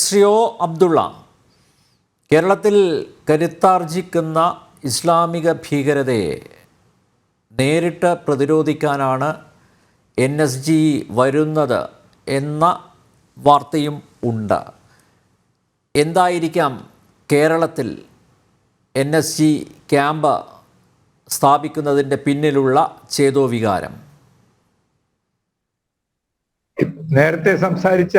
Shri O Abdulla, കേരളത്തിൽ കരുത്താർജിക്കുന്ന ഇസ്ലാമിക ഭീകരതയെ നേരിട്ട് പ്രതിരോധിക്കാനാണ് NSG വരുന്നത് എന്ന വാർത്തയും ഉണ്ട്. എന്തായിരിക്കാം കേരളത്തിൽ NSG ക്യാമ്പ് സ്ഥാപിക്കുന്നതിൻ്റെ പിന്നിലുള്ള ചേതോവികാരം? നേരത്തെ സംസാരിച്ച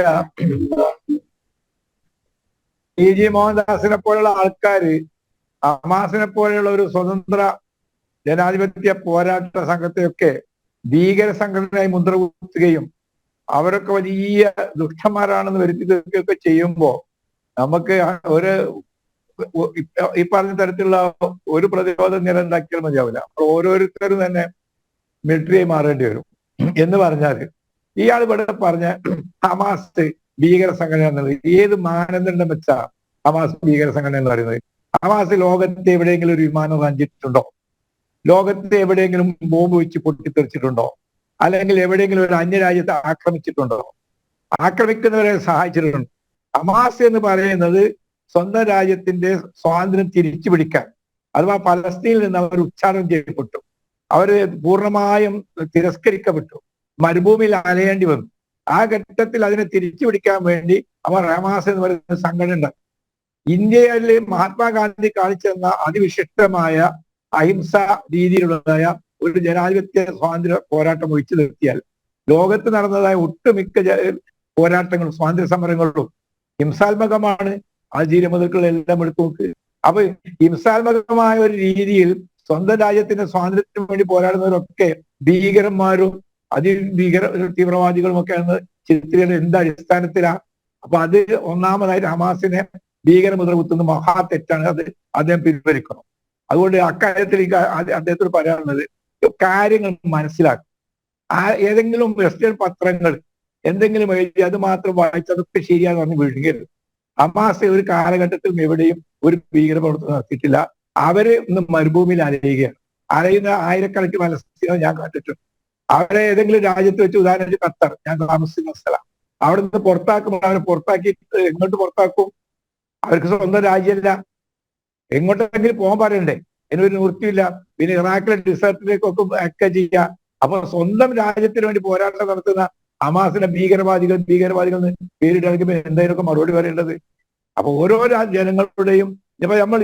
T.G. മോഹൻദാസിനെ പോലുള്ള ആൾക്കാര് ഹമാസിനെ പോലെയുള്ള ഒരു സ്വതന്ത്ര ജനാധിപത്യ പോരാട്ട സംഘത്തെയൊക്കെ ഭീകര സംഘടനയായി മുദ്രകുത്തുകയും അവരൊക്കെ വലിയ ദുഷ്ടന്മാരാണെന്ന് വരുത്തി തീർക്കുകയൊക്കെ ചെയ്യുമ്പോൾ നമുക്ക് ഈ പറഞ്ഞ തരത്തിലുള്ള ഒരു പ്രതിരോധ നില ഉണ്ടാക്കിയാൽ മതിയാവില്ല. ഓരോരുത്തരും തന്നെ മിലിറ്ററിയായി മാറേണ്ടി വരും. എന്ന് പറഞ്ഞാൽ ഇയാൾ ഇവിടെ പറഞ്ഞ ഹമാസ് ഭീകര സംഘടന എന്നുള്ളത് ഏത് മാനദണ്ഡം വെച്ചാ ഹമാസ് ഭീകര സംഘടന എന്ന് പറയുന്നത്? ഹമാസ് ലോകത്തെ എവിടെയെങ്കിലും ഒരു വിമാനം റാഞ്ചിട്ടുണ്ടോ? ലോകത്തെ എവിടെയെങ്കിലും ബോംബ് വെച്ച് പൊട്ടിത്തെറിച്ചിട്ടുണ്ടോ? അല്ലെങ്കിൽ എവിടെയെങ്കിലും ഒരു അന്യരാജ്യത്തെ ആക്രമിച്ചിട്ടുണ്ടോ? ആക്രമിക്കുന്നവരെ സഹായിച്ചിട്ടുണ്ടോ? ഹമാസ് എന്ന് പറയുന്നത് സ്വന്തം രാജ്യത്തിന്റെ സ്വാതന്ത്ര്യം തിരിച്ചു പിടിക്കാൻ, അഥവാ പലസ്തീനിൽ നിന്ന് അവർ ഉച്ചാരണം ചെയ്യപ്പെട്ടു, അവര് പൂർണ്ണമായും തിരസ്കരിക്കപ്പെട്ടു, മരുഭൂമിയിൽ അലയേണ്ടി വന്നു. ആ ഘട്ടത്തിൽ അതിനെ തിരിച്ചു പിടിക്കാൻ വേണ്ടി അവർ ഹമാസ് എന്ന് പറയുന്ന സംഘടന ഉണ്ട്. ഇന്ത്യയിൽ മഹാത്മാഗാന്ധി കാണിച്ചെന്ന അതിവിശിഷ്ടമായ അഹിംസ രീതിയിലുള്ളതായ ഒരു ജനാധിപത്യ സ്വാതന്ത്ര്യ പോരാട്ടം ഒഴിച്ചു നിർത്തിയാൽ ലോകത്ത് നടന്നതായ ഒട്ടുമിക്ക പോരാട്ടങ്ങളും സ്വാതന്ത്ര്യ സമരങ്ങളും ഹിംസാത്മകമാണ്. അൾജീരിയ മുതൽക്കുള്ള എല്ലാം എടുത്തു നോക്ക്. അപ്പൊ ഹിംസാത്മകമായ ഒരു രീതിയിൽ സ്വന്തം രാജ്യത്തിന്റെ സ്വാതന്ത്ര്യത്തിന് വേണ്ടി പോരാടുന്നവരൊക്കെ ഭീകരന്മാരും അതിഭീകര തീവ്രവാദികളും ഒക്കെയാണ് ചിത്രീകരണം. എന്ത് അടിസ്ഥാനത്തിലാ? അപ്പൊ അത് ഒന്നാമതായിട്ട് ഹമാസിനെ ഭീകര മുദ്ര കുത്തുന്ന മഹാ തെറ്റാണ്. അത് അദ്ദേഹം പിൻവലിക്കണം. അതുകൊണ്ട് അക്കാര്യത്തിൽ അദ്ദേഹത്തോട് പറയാനുള്ളത് കാര്യങ്ങൾ മനസ്സിലാക്കും. ഏതെങ്കിലും വെസ്റ്റേൺ പത്രങ്ങൾ എന്തെങ്കിലും എഴുതി അത് മാത്രം വായിച്ച് അതൊക്കെ ശരിയാന്ന് പറഞ്ഞ് വിഴുങ്ങരുത്. ഹമാസ് ഒരു കാലഘട്ടത്തിലും എവിടെയും ഒരു ഭീകര പ്രവർത്തനം നടത്തിയിട്ടില്ല. അവര് ഇന്ന് മരുഭൂമിയിൽ അലയുകയാണ്. അലയുന്ന ആയിരക്കണക്കിന് പലസ്തീനെ ഞാൻ കണ്ടിട്ടുണ്ട്. അവരെ ഏതെങ്കിലും രാജ്യത്ത് വെച്ച്, ഉദാഹരണത്തിന് ഖത്തർ, ഞാൻ താമസിക്കുന്ന സ്ഥലം, അവിടെ നിന്ന് പുറത്താക്കുമ്പോൾ അവരെ പുറത്താക്കി എങ്ങോട്ട് പുറത്താക്കും? അവർക്ക് സ്വന്തം രാജ്യമല്ല, എങ്ങോട്ടെങ്കിലും പോകാൻ പറയണ്ടേ? അതിനൊരു നിവൃത്തിയില്ല. പിന്നെ ഇറാഖിലെ ഡിസേർട്ടിലേക്കൊക്കെ ഒക്കെ ചെയ്യുക. അപ്പൊ സ്വന്തം രാജ്യത്തിന് വേണ്ടി പോരാട്ടം നടത്തുന്ന ഹമാസിനെ ഭീകരവാദികൾ പേരിടക്കുമ്പോൾ എന്തായാലും മറുപടി പറയേണ്ടത്? അപ്പൊ ഓരോ ജനങ്ങളുടെയും ഇപ്പൊ നമ്മൾ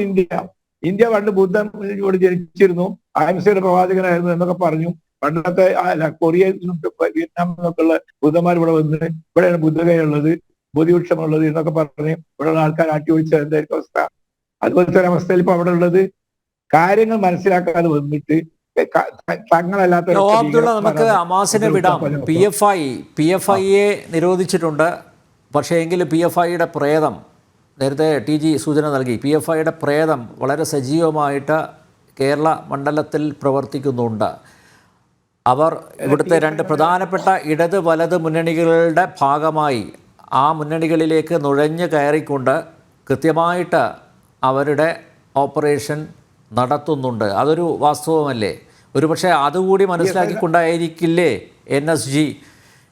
ഇന്ത്യ പണ്ട് ബുദ്ധൻ ഇവിടെ ജനിച്ചിരുന്നു, അഹിംസയുടെ പ്രവാചകനായിരുന്നു എന്നൊക്കെ പറഞ്ഞു. പണ്ടത്തെ കൊറിയ, വിയറ്റ്നാം എന്നൊക്കെയുള്ള ബുദ്ധന്മാർ ഇവിടെ വന്ന് ഇവിടെയാണ് ബുദ്ധഗയുള്ളത്, ബോധിവൃക്ഷമുള്ളത് എന്നൊക്കെ പറഞ്ഞ് ഇവിടെയുള്ള ആൾക്കാർ ആട്ടി ഒഴിച്ച എന്തായിരിക്കും അവസ്ഥ? അതുപോലത്തെ ഒരു അവസ്ഥയിൽ ഇപ്പൊ അവിടെ ഉള്ളത് കാര്യങ്ങൾ മനസ്സിലാക്കാതെ വന്നിട്ട് തങ്ങളല്ലാത്ത. നമുക്ക് ഹമാസിനെ വിടാം. PFIയെ നിരോധിച്ചിട്ടുണ്ട്. പക്ഷേ എങ്കിലും PFIയുടെ പ്രേതം, നേരത്തെ TG സൂചന നൽകി, PFIയുടെ പ്രേതം വളരെ സജീവമായിട്ട് കേരള മണ്ഡലത്തിൽ പ്രവർത്തിക്കുന്നുണ്ട്. അവർ ഇവിടുത്തെ രണ്ട് പ്രധാനപ്പെട്ട ഇടത് വലത് മുന്നണികളുടെ ഭാഗമായി ആ മുന്നണികളിലേക്ക് നുഴഞ്ഞു കയറിക്കൊണ്ട് കൃത്യമായിട്ട് അവരുടെ ഓപ്പറേഷൻ നടത്തുന്നുണ്ട്. അതൊരു വാസ്തവമല്ലേ? ഒരുപക്ഷെ അതുകൂടി മനസ്സിലാക്കിക്കൊണ്ടായിരിക്കില്ലേ NSG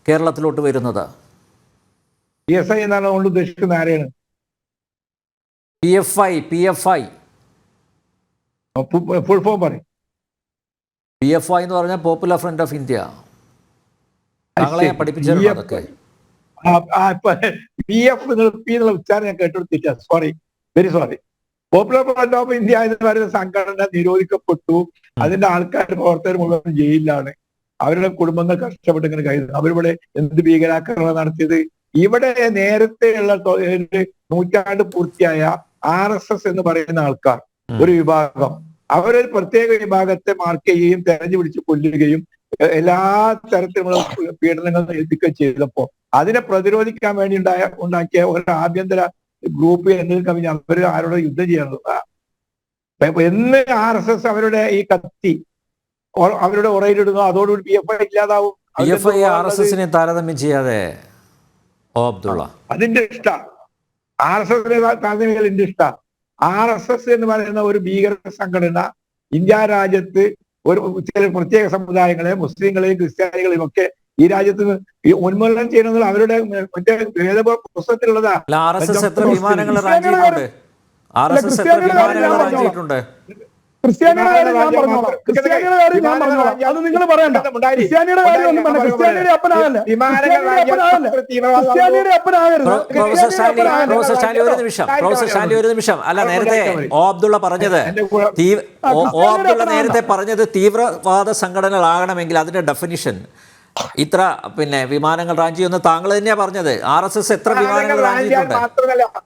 കേരളത്തിലോട്ട് വരുന്നത്? PSI എന്നാണ് കൊണ്ട് ഉദ്ദേശിക്കുന്നത് ആരെയാണ്? PFI ഫുൾ ഫോം പറയും. PFI എന്ന് പറഞ്ഞാൽ പോപ്പുലർ ഫ്രണ്ട് ഓഫ് ഇന്ത്യ. താങ്കളെ പഠിപ്പിച്ചിരുന്നു അതൊക്കെ. PF എന്നുള്ള ഉച്ചാരണം ഞാൻ കേട്ടുകൊടുത്തില്ല. Sorry, very sorry. Popular Front of India എന്ന് പറയുന്ന സംഘടന നിരോധിക്കപ്പെട്ടു. അതിന്റെ ആൾക്കാർ, പ്രവർത്തകർ മുഴുവൻ ജയിലിലാണ്. അവരുടെ കുടുംബങ്ങൾ കഷ്ടപ്പെട്ട് ഇങ്ങനെ കഴിയുന്നു. അവരിവിടെ എന്ത് ഭീകരാക്രമണം നടത്തിയത്? ഇവിടെ നേരത്തെയുള്ള നൂറ്റാണ്ട് പൂർത്തിയായ RSS എന്ന് പറയുന്ന ആൾക്കാർ, ഒരു വിഭാഗം, അവരൊരു പ്രത്യേക വിഭാഗത്തെ മാർക്ക് ചെയ്യുകയും തെരഞ്ഞു പിടിച്ച് കൊല്ലുകയും എല്ലാ തരത്തിലുള്ള പീഡനങ്ങൾ ഏൽപ്പിക്കുകയും ചെയ്തപ്പോ അതിനെ പ്രതിരോധിക്കാൻ വേണ്ടി ഉണ്ടാക്കിയ ഒരു ആഭ്യന്തര ഗ്രൂപ്പ് എന്നതിൽ കവിഞ്ഞ് അവർ ആരോട് യുദ്ധം ചെയ്യാനുള്ളതാ? എന്ന് RSS അവരുടെ ഈ കത്തി അവരുടെ ഉറയിലിടുന്നു, അതോടുകൂടി PFI ഇല്ലാതാവും. RSSനെ താരതമ്യം ചെയ്യാതെ അതിന്റെ ഇഷ്ട RSSനെ താരതമ്യം എന്റെ ഇഷ്ട. RSS എന്ന് പറയുന്ന ഒരു ഭീകര സംഘടന ഇന്ത്യ രാജ്യത്ത് ഒരു ചില പ്രത്യേക സമുദായങ്ങളെ, മുസ്ലിങ്ങളെയും ക്രിസ്ത്യാനികളെയും ഒക്കെ ഈ രാജ്യത്ത് ഈ ഉന്മൂലനം ചെയ്യണമെന്നുള്ള അവരുടെ മറ്റേ വേദ പുസ്തകത്തിലുള്ളതാ. അല്ല, RSS എത്ര വിമാനങ്ങൾ റാഞ്ചിയിട്ടുണ്ട്? RSS എത്ര വിമാനങ്ങൾ റാഞ്ചിയിട്ടുണ്ട്? ക്രിസ്ത്യാനിയുടെ കാര്യം ഞാൻ പറഞ്ഞോളാം. ക്രിസ്ത്യാനിയുടെ കാര്യം ഞാൻ പറഞ്ഞോളാം. അത് നിങ്ങൾ പറയണ്ട. ക്രിസ്ത്യാനിയുടെ കാര്യം ഒന്നും വേണ്ട. ക്രിസ്ത്യാനിയുടെ അപ്പനാകല്ല. ക്രിസ്ത്യാനിയുടെ അപ്പനാകരുത്. പ്രൊഫസർ ഷാലി ഒരു നിമിഷം. അല്ല, നേരത്തെ അബ്ദുള്ള പറഞ്ഞത് നേരത്തെ പറഞ്ഞത് തീവ്രവാദ സംഘടനകളാകണമെങ്കിൽ അതിന്റെ ഡെഫിനിഷൻ ഇത്ര വിമാനങ്ങൾ റാഞ്ചിയെന്ന് താങ്കൾ തന്നെയാ പറഞ്ഞത്. RSS എത്ര വിമാനങ്ങൾ റാഞ്ചിയിട്ടുണ്ട്?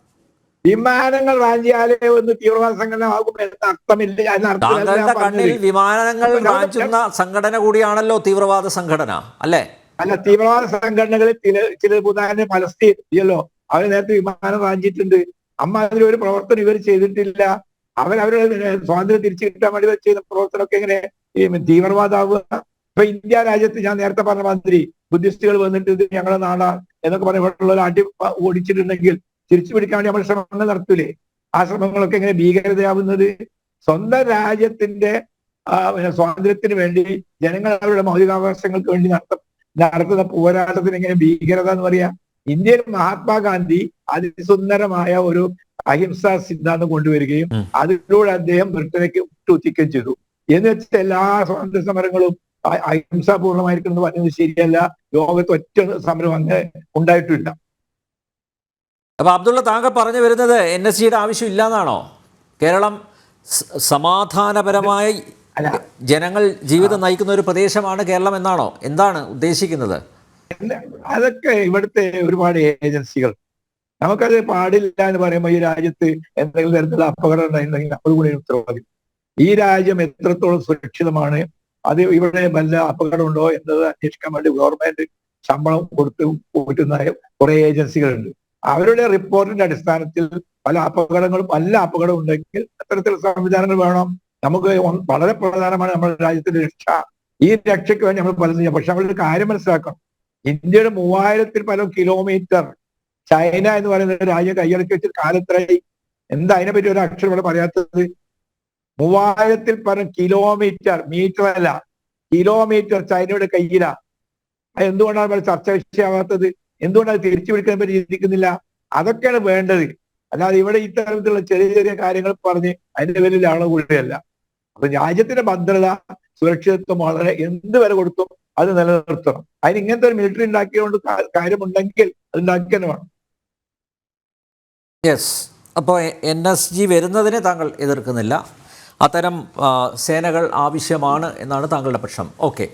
വിമാനങ്ങൾ റാഞ്ചിയാലേ ഒന്ന് തീവ്രവാദ സംഘടന ആകുമെന്ന് അർത്ഥമില്ല. താങ്കളുടെ കണ്ണിൽ വിമാനങ്ങൾ റാഞ്ചുന്ന സംഘടന കൂടിയാണല്ലോ തീവ്രവാദ സംഘടന, അല്ലേ? അല്ല, തീവ്രവാദ സംഘടനകളിൽ ചില ഉദാഹരണം പലസ്തീൻ ഇല്ലല്ലോ, അവർ നേരത്തെ വിമാനം റാഞ്ചിയിട്ടുണ്ട്. അതിലൊരു പ്രവർത്തനം ഇവർ ചെയ്തിട്ടില്ല. അവരവരുടെ സ്വാതന്ത്ര്യം തിരിച്ചു കിട്ടാൻ വേണ്ടി ചെയ്യുന്ന പ്രവർത്തനമൊക്കെ എങ്ങനെ ഈ തീവ്രവാദമാവുക? ഇപ്പൊ ഇന്ത്യ രാജ്യത്ത് ഞാൻ നേരത്തെ പറഞ്ഞ മാതിരി ബുദ്ധിസ്റ്റുകൾ വന്നിട്ട് ഇത് ഞങ്ങളുടെ നാടാ എന്നൊക്കെ പറഞ്ഞ ഇവിടെയുള്ള അടി ഓടിച്ചിട്ടുണ്ടെങ്കിൽ തിരിച്ചു പിടിക്കാൻ വേണ്ടി നമ്മൾ ശ്രമങ്ങൾ നടത്തൂലേ? ആ ശ്രമങ്ങളൊക്കെ എങ്ങനെ ഭീകരതയാവുന്നത്? സ്വന്തം രാജ്യത്തിന്റെ സ്വാതന്ത്ര്യത്തിന് വേണ്ടി ജനങ്ങൾ അവരുടെ മൗലികാവകാശങ്ങൾക്ക് വേണ്ടി നടത്തുന്ന പോരാട്ടത്തിന് എങ്ങനെ ഭീകരത എന്ന് പറയാ? ഇന്ത്യയിൽ മഹാത്മാഗാന്ധി അതിസുന്ദരമായ ഒരു അഹിംസാ സിദ്ധാന്തം കൊണ്ടുവരികയും അതിലൂടെ അദ്ദേഹം ബ്രിട്ടനിലേക്ക് വിട്ടുവയ്ക്കുകയും ചെയ്തു. എന്ന് വെച്ചാൽ എല്ലാ സ്വാതന്ത്ര്യ സമരങ്ങളും അഹിംസാപൂർണമായിരിക്കണം എന്ന് പറയുന്നത് ശരിയല്ല. ലോകത്ത് ഒറ്റ സമരം അങ്ങനെ ഉണ്ടായിട്ടില്ല. അപ്പൊ അബ്ദുള്ള, താങ്കൾ പറഞ്ഞു വരുന്നത് NSGയുടെ ആവശ്യം ഇല്ലാന്നാണോ? കേരളം സമാധാനപരമായി ജനങ്ങൾ ജീവിതം നയിക്കുന്ന ഒരു പ്രദേശമാണ് കേരളം എന്നാണോ? എന്താണ് ഉദ്ദേശിക്കുന്നത്? അതൊക്കെ ഇവിടുത്തെ ഒരുപാട് ഏജൻസികൾ, നമുക്കത് പാടില്ല എന്ന് പറയുമ്പോൾ ഈ രാജ്യത്ത് എന്തെങ്കിലും തരത്തിലുള്ള അപകടം ഉണ്ടായിട്ടുണ്ടെങ്കിൽ അതുകൂടി ഉത്തരവാദി. ഈ രാജ്യം എത്രത്തോളം സുരക്ഷിതമാണ്, അത് ഇവിടെ വല്ല അപകടമുണ്ടോ എന്നത് അന്വേഷിക്കാൻ വേണ്ടി ഗവൺമെന്റ് ശമ്പളം കൊടുത്ത് പോറ്റുന്ന കുറെ ഏജൻസികളുണ്ട്. അവരുടെ റിപ്പോർട്ടിന്റെ അടിസ്ഥാനത്തിൽ പല അപകടം ഉണ്ടെങ്കിൽ അത്തരത്തിലുള്ള സംവിധാനങ്ങൾ വേണം. നമുക്ക് വളരെ പ്രധാനമാണ് നമ്മുടെ രാജ്യത്തിന്റെ രക്ഷ. ഈ രക്ഷയ്ക്ക് വേണ്ടി നമ്മൾ പലതും ചെയ്യാം. പക്ഷെ നമ്മളൊരു കാര്യം മനസ്സിലാക്കണം, ഇന്ത്യയുടെ 3000-ൽ പല കിലോമീറ്റർ ചൈന എന്ന് പറയുന്ന രാജ്യം കൈയടക്കി വെച്ച കാലത്രയായി. എന്താ അതിനെപ്പറ്റി ഒരു അക്ഷരം ഇവിടെ പറയാത്തത്? 3000-ൽ പല കിലോമീറ്റർ, മീറ്റർ അല്ല കിലോമീറ്റർ ചൈനയുടെ കയ്യിലാ. എന്തുകൊണ്ടാണ് ഇവിടെ ചർച്ച വിഷയമാകാത്തത്? എന്തുകൊണ്ടത് തിരിച്ചു പിടിക്കാൻ പറ്റി ചിന്തിക്കുന്നില്ല? അതൊക്കെയാണ് വേണ്ടത്. അല്ലാതെ ഇവിടെ ഇത്തരത്തിലുള്ള ചെറിയ ചെറിയ കാര്യങ്ങൾ പറഞ്ഞ് അതിന്റെ പേരിൽ ആളുകൂടിയല്ല. അപ്പൊ രാജ്യത്തിന്റെ ഭദ്രത, സുരക്ഷിതത്വം വളരെ എന്ത് വില കൊടുത്തും അത് നിലനിർത്തണം. അതിന് ഇങ്ങനത്തെ ഒരു മിലിറ്ററി ഉണ്ടാക്കിയതുകൊണ്ട് കാര്യമുണ്ടെങ്കിൽ അത് ഉണ്ടാക്കി വേണം. യെസ്. അപ്പോൾ NSG വരുന്നതിനെ താങ്കൾ എതിർക്കുന്നില്ല, അത്തരം സേനകൾ ആവശ്യമാണ് എന്നാണ് താങ്കളുടെ പക്ഷം. ഓക്കെ.